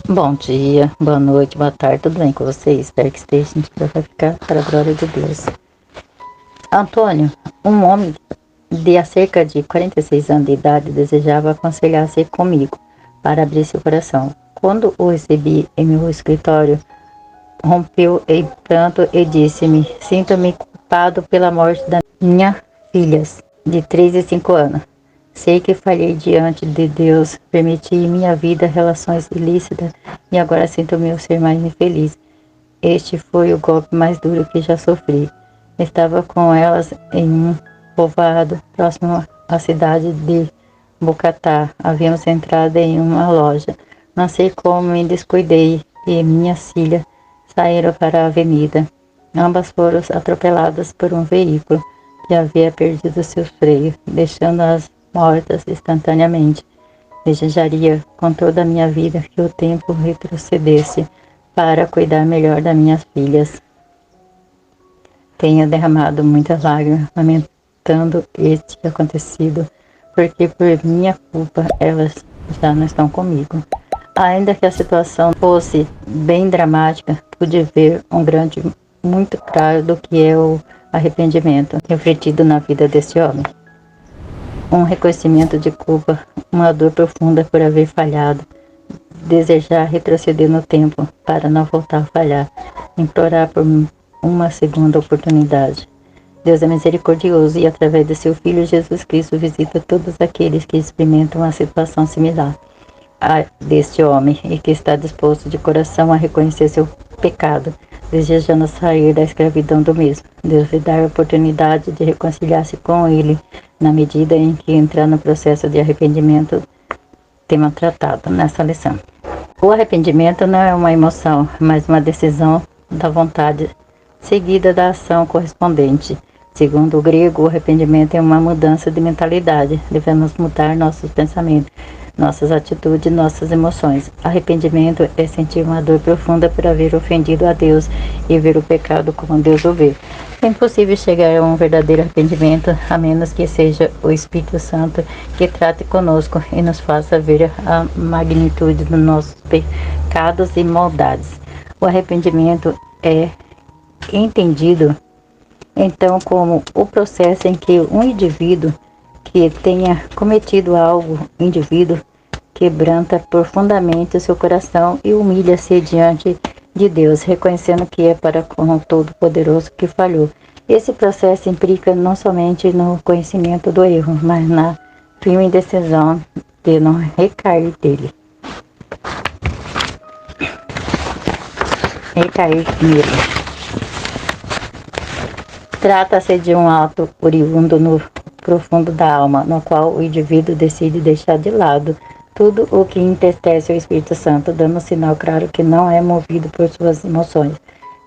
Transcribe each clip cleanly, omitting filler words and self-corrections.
Bom dia, boa noite, boa tarde, tudo bem com vocês? Espero que esteja, vai ficar para a glória de Deus. Antônio, um homem de há cerca de 46 anos de idade, desejava aconselhar-se comigo para abrir seu coração. Quando o recebi em meu escritório, rompeu em pranto e disse-me: sinto-me culpado pela morte das minhas filhas, de 3 e 5 anos. Sei que falhei diante de Deus, permiti em minha vida relações ilícitas e agora sinto-me ser mais infeliz. Este foi o golpe mais duro que já sofri. Estava com elas em um povoado próximo à cidade de Bocatá. Havíamos entrado em uma loja. Não sei como me descuidei e minhas filhas saíram para a avenida. Ambas foram atropeladas por um veículo que havia perdido seus freios, deixando-as mortas instantaneamente. Desejaria com toda a minha vida que o tempo retrocedesse para cuidar melhor das minhas filhas. Tenho derramado muitas lágrimas lamentando este acontecido, porque por minha culpa elas já não estão comigo. Ainda que a situação fosse bem dramática, pude ver um grande, muito claro do que é o arrependimento refletido na vida desse homem. Um reconhecimento de culpa, uma dor profunda por haver falhado, desejar retroceder no tempo para não voltar a falhar, implorar por uma segunda oportunidade. Deus é misericordioso e através de seu Filho Jesus Cristo visita todos aqueles que experimentam uma situação similar a deste homem e que está disposto de coração a reconhecer seu pecado, desejando sair da escravidão do mesmo. Deus lhe dá a oportunidade de reconciliar-se com ele na medida em que entrar no processo de arrependimento, tema tratado nessa lição. O arrependimento não é uma emoção, mas uma decisão da vontade seguida da ação correspondente. Segundo o grego, o arrependimento é uma mudança de mentalidade. Devemos mudar nossos pensamentos, nossas atitudes, nossas emoções. Arrependimento é sentir uma dor profunda por haver ofendido a Deus e ver o pecado como Deus o vê. É impossível chegar a um verdadeiro arrependimento a menos que seja o Espírito Santo que trate conosco e nos faça ver a magnitude dos nossos pecados e maldades. O arrependimento é entendido então como o processo em que um indivíduo que tenha cometido algo, quebranta profundamente o seu coração e humilha-se diante de Deus, reconhecendo que é para com o Todo-Poderoso que falhou. Esse processo implica não somente no conhecimento do erro, mas na firme decisão de não recair nele. Trata-se de um ato oriundo no profundo da alma, no qual o indivíduo decide deixar de lado tudo o que entristece o Espírito Santo, dando um sinal claro que não é movido por suas emoções,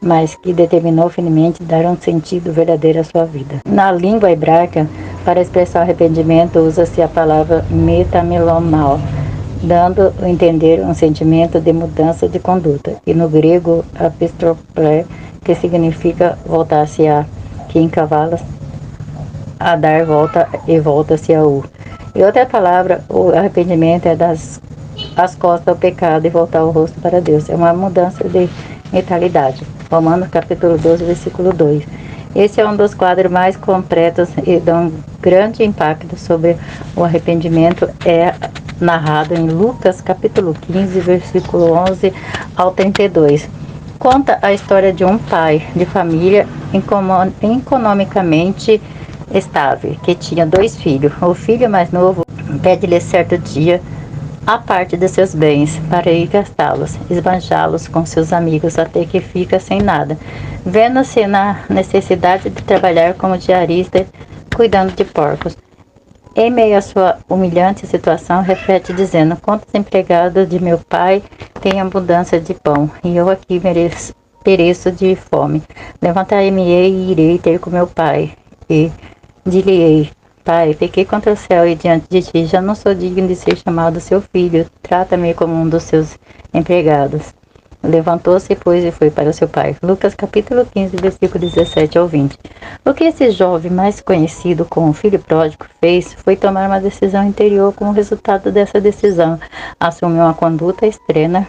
mas que determinou firmemente dar um sentido verdadeiro à sua vida. Na língua hebraica, para expressar arrependimento, usa-se a palavra metamelomao, dando a entender um sentimento de mudança de conduta, e no grego, apistroplé, que significa voltar-se a, que encavalas a dar volta e volta-se a u. E outra palavra, o arrependimento é das as costas ao pecado e voltar o rosto para Deus. É uma mudança de mentalidade. Romanos capítulo 12, versículo 2. Esse é um dos quadros mais completos e dá um grande impacto sobre o arrependimento. É narrado em Lucas capítulo 15, versículo 11 ao 32. Conta a história de um pai de família economicamente estável, que tinha 2 filhos. O filho mais novo pede-lhe certo dia a parte de seus bens para ir gastá-los, esbanjá-los com seus amigos até que fica sem nada, vendo-se na necessidade de trabalhar como diarista, cuidando de porcos. Em meio à sua humilhante situação, reflete dizendo: quantos empregados de meu pai têm abundância de pão, e eu aqui pereço de fome. Levantar-me-ei e irei ter com meu pai, e dir-lhe-ei: Pai, pequei contra o céu e diante de ti, já não sou digno de ser chamado seu filho, trata-me como um dos seus empregados. Levantou-se, pois, e foi para seu pai. Lucas capítulo 15, versículo 17 ao 20. O que esse jovem, mais conhecido como filho pródigo, fez foi tomar uma decisão interior. Como resultado dessa decisão, assumiu uma conduta extrema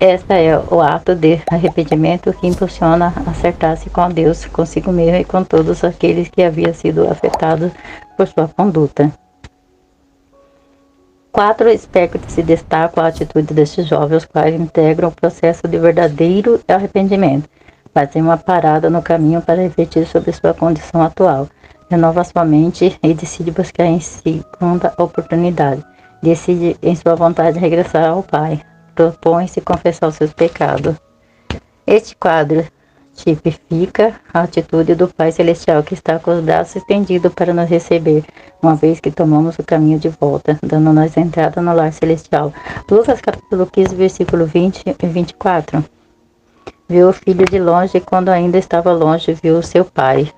Esta é o ato de arrependimento que impulsiona a acertar-se com Deus, consigo mesmo e com todos aqueles que haviam sido afetados por sua conduta. 4 aspectos se destacam a atitude destes jovens, os quais integram o processo de verdadeiro arrependimento. Fazem uma parada no caminho para refletir sobre sua condição atual. Renova sua mente e decide buscar em segunda oportunidade. Decide em sua vontade regressar ao Pai. Propõe-se confessar os seus pecados. Este quadro tipifica a atitude do Pai Celestial, que está com os braços estendidos para nos receber, uma vez que tomamos o caminho de volta, dando-nos entrada no lar celestial. Lucas capítulo 15, versículo 20 e 24. Viu o filho de longe e quando ainda estava longe, viu o seu pai.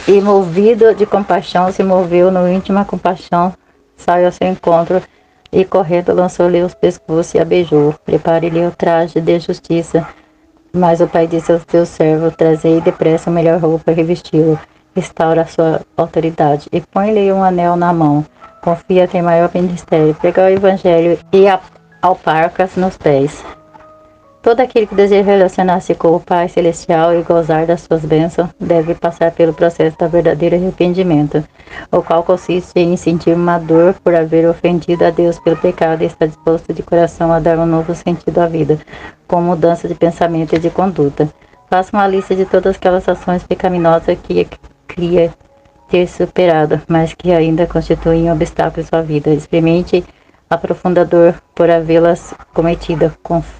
E movido de compaixão, se moveu no íntima compaixão, saiu ao seu encontro e correndo lançou-lhe os pescoços e a beijou. Prepare-lhe o traje de justiça. Mas o pai disse ao seu servo: trazei depressa a melhor roupa e revesti-lo. Restaura a sua autoridade e põe-lhe um anel na mão. Confia-te em maior ministério. Prega o evangelho e alparcas nos pés. Todo aquele que deseja relacionar-se com o Pai Celestial e gozar das suas bênçãos deve passar pelo processo do verdadeiro arrependimento, o qual consiste em sentir uma dor por haver ofendido a Deus pelo pecado e estar disposto de coração a dar um novo sentido à vida, com mudança de pensamento e de conduta. Faça uma lista de todas aquelas ações pecaminosas que queria ter superado, mas que ainda constituem um obstáculo em sua vida. Experimente a profunda dor por havê-las cometido. Confesse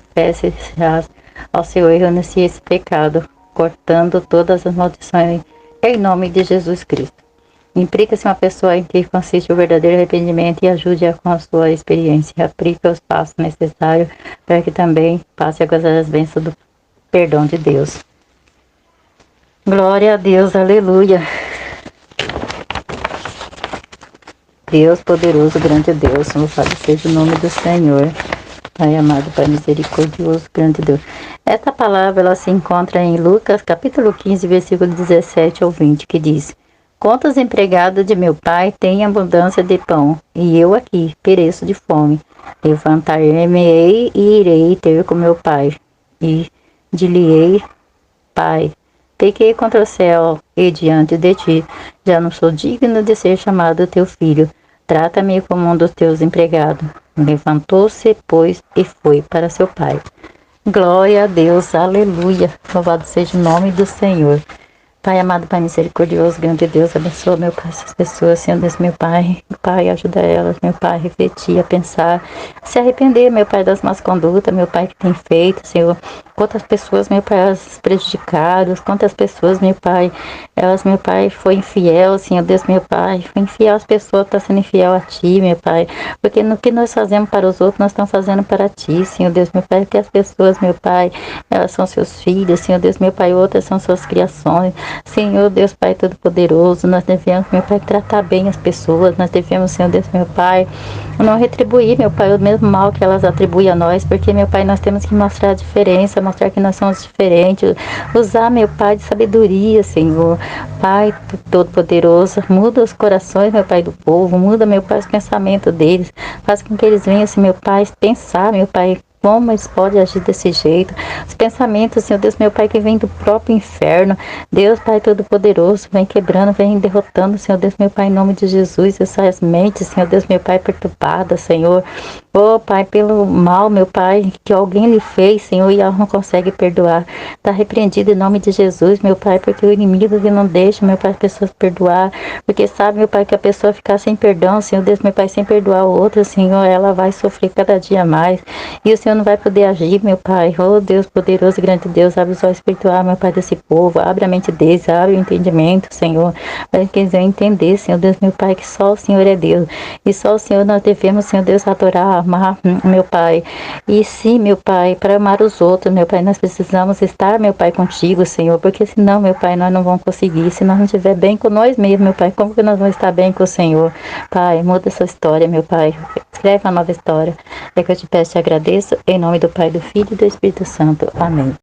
ao seu erro nesse pecado, cortando todas as maldições em nome de Jesus Cristo. Implica-se uma pessoa em que consiste o verdadeiro arrependimento e ajude-a com a sua experiência. Aplique os passos necessários para que também passe a gozar as bênçãos do perdão de Deus. Glória a Deus, aleluia. Deus poderoso, grande Deus, louvado seja o nome do Senhor. Pai amado, Pai misericordioso, grande Deus. Esta palavra ela se encontra em Lucas capítulo 15, versículo 17 ao 20, que diz: quantos empregados de meu pai têm abundância de pão, e eu aqui pereço de fome. Levantar-me-ei e irei ter com meu pai, e dir-lhe-ei: Pai, pequei contra o céu e diante de ti, já não sou digno de ser chamado teu filho. Trata-me como um dos teus empregados. Levantou-se, pois, e foi para seu pai. Glória a Deus, aleluia. Louvado seja o nome do Senhor. Pai amado, Pai misericordioso, grande Deus, abençoa, meu Pai, essas pessoas, Senhor Deus, meu Pai. Pai, ajuda elas, meu Pai, a refletir, a pensar, a se arrepender, meu Pai, das más condutas, meu Pai, que tem feito, Senhor. Quantas pessoas, meu Pai, elas prejudicadas, quantas pessoas, meu Pai, elas, meu Pai, foi infiel, Senhor Deus, meu Pai, foi infiel às pessoas, está sendo infiel a Ti, meu Pai, porque no que nós fazemos para os outros, nós estamos fazendo para Ti, Senhor Deus, meu Pai, porque as pessoas, meu Pai, elas são seus filhos, Senhor Deus, meu Pai, outras são suas criações, Senhor Deus, Pai Todo-Poderoso, nós devemos, meu Pai, tratar bem as pessoas, nós devemos, Senhor Deus, meu Pai, não retribuir, meu Pai, o mesmo mal que elas atribuem a nós, porque, meu Pai, nós temos que mostrar a diferença, mostrar que nós somos diferentes, usar, meu Pai, de sabedoria, Senhor, Pai Todo-Poderoso, muda os corações, meu Pai, do povo, muda, meu Pai, os pensamentos deles, faz com que eles venham, assim, meu Pai, pensar, meu Pai, como eles podem agir desse jeito? Os pensamentos, Senhor Deus, meu Pai, que vem do próprio inferno. Deus, Pai Todo-Poderoso, vem quebrando, vem derrotando, Senhor Deus, meu Pai, em nome de Jesus, essas mentes, Senhor Deus, meu Pai, perturbadas, Senhor. Oh, Pai, pelo mal, meu Pai, que alguém lhe fez, Senhor, e ela não consegue perdoar. Está repreendido em nome de Jesus, meu Pai, porque o inimigo que não deixa, meu Pai, as pessoas perdoar. Porque sabe, meu Pai, que a pessoa ficar sem perdão, Senhor Deus, meu Pai, sem perdoar o outro, Senhor, ela vai sofrer cada dia mais. E o Senhor não vai poder agir, meu Pai. Oh, Deus poderoso e grande Deus, abre os olhos espirituais, meu Pai, desse povo. Abre a mente deles, abre o entendimento, Senhor. Para que eles venham entender, Senhor Deus, meu Pai, que só o Senhor é Deus. E só o Senhor nós devemos, Senhor Deus, adorar, amar, meu Pai. E sim, meu Pai, para amar os outros, meu Pai, nós precisamos estar, meu Pai, contigo, Senhor. Porque senão, meu Pai, nós não vamos conseguir. Se nós não estiver bem com nós mesmos, meu Pai, como que nós vamos estar bem com o Senhor? Pai, muda essa história, meu Pai. Escreve uma nova história. É que eu te peço e te agradeço. Em nome do Pai, do Filho e do Espírito Santo. Amém.